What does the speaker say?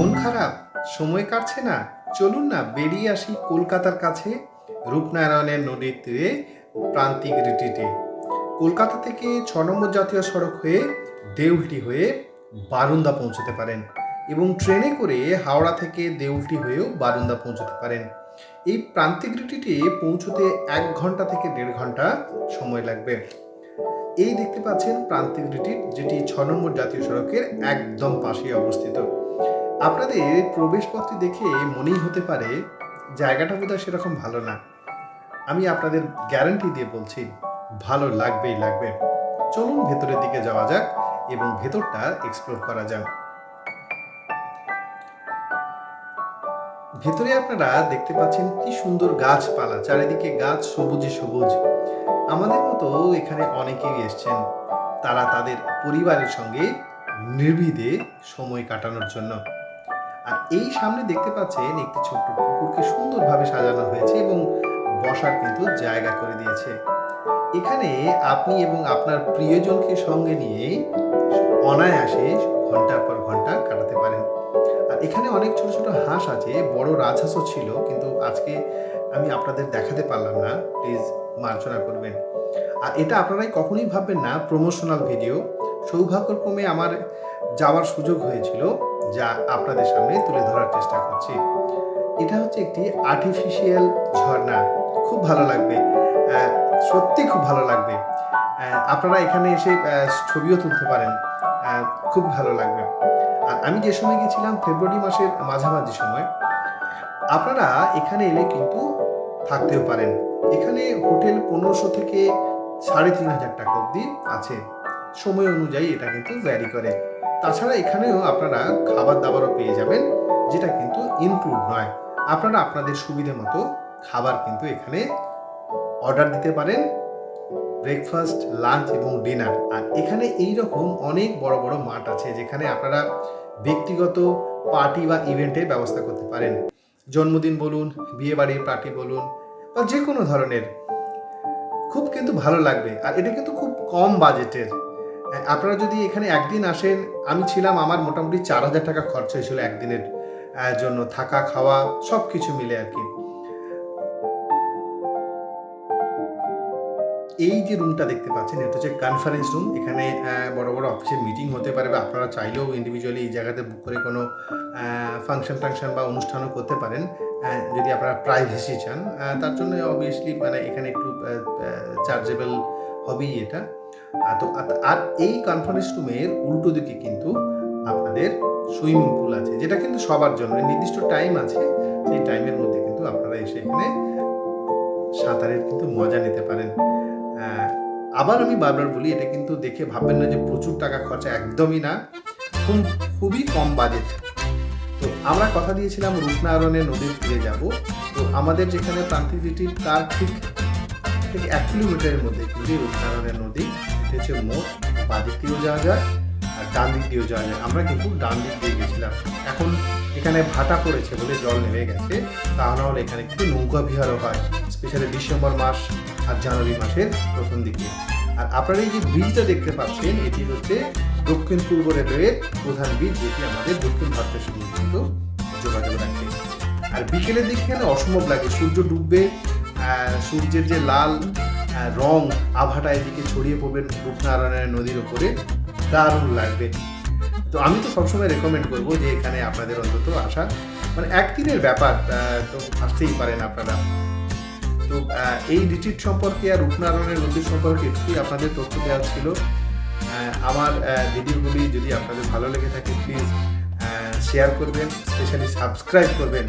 মন খারাপ, সময় কাটছে না, চলুন না বেরিয়ে আসি কলকাতার কাছে রূপনারায়ণের নদীর তীরে প্রান্তিক রিট্রিটে। কলকাতা থেকে ৬ নম্বর জাতীয় সড়ক হয়ে দেউলটি হয়ে বারুন্দা পৌঁছতে পারেন এবং ট্রেনে করে হাওড়া থেকে দেউলটি হয়েও বারুন্দা পৌঁছতে পারেন। এই প্রান্তিক রিট্রিটে পৌঁছতে ১ ঘন্টা থেকে ১.৫ ঘন্টা সময় লাগবে। এই দেখতে পাচ্ছেন প্রান্তিক রিট্রিট, যেটি ৬ নম্বর জাতীয় সড়কের একদম পাশেই অবস্থিত। আপনাদের প্রবেশপথটি দেখে মনেই হতে পারে জায়গাটা বোধহয় সেরকম ভালো না। আমি আপনাদের গ্যারান্টি দিয়ে বলছি ভালো লাগবেই লাগবে। চলুন ভেতরের দিকে যাওয়া যাক এবং ভেতরটা এক্সপ্লোর করা যাক। ভেতরে আপনারা দেখতে পাচ্ছেন কি সুন্দর গাছপালা, চারিদিকে গাছ সবুজে সবুজ। আমাদের মতো এখানে অনেকেই এসছেন, তারা তাদের পরিবারের সঙ্গে নির্ভীদে সময় কাটানোর জন্য। আর এই সামনে দেখতে পাচ্ছেন একটি ছোট্ট পুকুরকে সুন্দরভাবে সাজানো হয়েছে এবং বসার কিন্তু জায়গা করে দিয়েছে। এখানে আপনি এবং আপনার প্রিয়জনকে সঙ্গে নিয়ে অনায়াসে ঘন্টার পর ঘন্টা কাটাতে পারেন। আর এখানে অনেক ছোট ছোট হাঁস আছে, বড় রাজহাঁসও ছিল, কিন্তু আজকে আমি আপনাদের দেখাতে পারলাম না, প্লিজ মার্জনা করবেন। আর এটা আপনারাই কখনোই ভাববেন না প্রমোশনাল ভিডিও। সৌভাগ্যক্রমে আমার যাওয়ার সুযোগ হয়েছিল, যা আপনাদের সামনে তুলে ধরার চেষ্টা করছি। এটা হচ্ছে একটি আর্টিফিশিয়াল ঝর্ণা, খুব ভালো লাগবে, সত্যি খুব ভালো লাগবে। আপনারা এখানে এসে ছবিও তুলতে পারেন, খুব ভালো লাগবে। আর আমি যে সময় গেছিলাম ফেব্রুয়ারি মাসের মাঝামাঝি সময়। আপনারা এখানে এলে কিন্তু থাকতেও পারেন। এখানে হোটেল ১৫০০ থেকে ৩,৫০০ টাকা অবধি আছে, সময় অনুযায়ী এটা কিন্তু ভ্যারি করে। তাছাড়া এখানেও আপনারা খাবার দাবারও পেয়ে যাবেন, যেটা কিন্তু ইনক্লুড নয়। আপনারা আপনাদের সুবিধে মতো খাবার কিন্তু এখানে অর্ডার দিতে পারেন, ব্রেকফাস্ট, লাঞ্চ এবং ডিনার। আর এখানে এই রকম অনেক বড় বড় মাঠ আছে, যেখানে আপনারা ব্যক্তিগত পার্টি বা ইভেন্টের ব্যবস্থা করতে পারেন। জন্মদিন বলুন, বিয়ে বাড়ির পার্টি বলুন, বা যে কোনো ধরনের, খুব কিন্তু ভালো লাগবে। আর এটা কিন্তু খুব কম বাজেটের। আপনারা যদি এখানে একদিন আসেন, আমি ছিলাম, আমার মোটামুটি ৪,০০০ টাকা খরচ হয়েছিল একদিনের জন্য, থাকা খাওয়া সব কিছু মিলে আর কি। এই যে রুমটা দেখতে পাচ্ছেন, এটা হচ্ছে কনফারেন্স রুম। এখানে বড় বড় অফিসের মিটিং হতে পারে, বা আপনারা চাইলেও ইন্ডিভিজুয়ালি এই জায়গাতে বুক করে কোনো ফাংশন টাংশন বা অনুষ্ঠানও করতে পারেন, যদি আপনারা প্রাইভেসি চান। তার জন্য অবভিয়াসলি এখানে একটু চার্জেবল হবেই এটা। তো আর এই কনফারেন্স রুমের উল্টো দিকে কিন্তু আপনাদের সুইমিং পুল আছে, যেটা কিন্তু সবার জন্য নির্দিষ্ট টাইম আছে। সেই টাইমের মধ্যে কিন্তু আপনারা এসে এখানে সাঁতারের কিন্তু মজা নিতে পারেন। আবার আমি বারবার বলি, এটা কিন্তু দেখে ভাববেন না যে প্রচুর টাকা খরচা, একদমই না, খুবই কম বাজেট। তো আমরা কথা দিয়েছিলাম রূপনারায়ণের নদীর তীরে যাব। তো আমাদের যেখানে প্রান্তিক রিট্রিট, তার ঠিক ১ কিলোমিটারের মধ্যে কিন্তু রূপনারায়ণের নদী। এটা হচ্ছে মোড়, বাদিক দিয়েও যাওয়া যায় আর ডান দিক দিয়েও যাওয়া যায়। আমরা কিন্তু ডান দিক দিয়ে গেছিলাম। এখন এখানে ভাটা পড়েছে বলে জল নেমে গেছে, তা নাহলে এখানে কিন্তু নৌকা বিহারও হয়, স্পেশালি ডিসেম্বর মাস আর জানুয়ারি মাসের প্রথম দিকে। আর আপনারা এই যে ব্রিজটা দেখতে পাচ্ছেন, এটি হচ্ছে দক্ষিণ পূর্ব রেলওয়ের প্রধান ব্রিজ, যেটি আমাদের দক্ষিণ ভারতের সঙ্গে কিন্তু যোগাযোগ রাখে। আর বিকেলের দিকে এখানে অসম্ভব লাগে, সূর্য ডুববে, সূর্যের যে লাল রং আভাটা এদিকে ছড়িয়ে পড়বে রূপনারায়ণের নদীর উপরে, দারুণ লাগবে। তো আমি তো সবসময় রেকমেন্ড করবো যে এখানে আপনাদের অন্তত আসা, একদিনের ব্যাপার, তো আসতেই পারেন আপনারা। তো এই রিট্রিট সম্পর্কে আর রূপনারায়ণের নদীর সম্পর্কে একটুই আপনাদের তথ্য দেওয়া ছিল। আমার ভিডিওগুলি যদি আপনাদের ভালো লেগে থাকে, প্লিজ শেয়ার করবেন, স্পেশালি সাবস্ক্রাইব করবেন।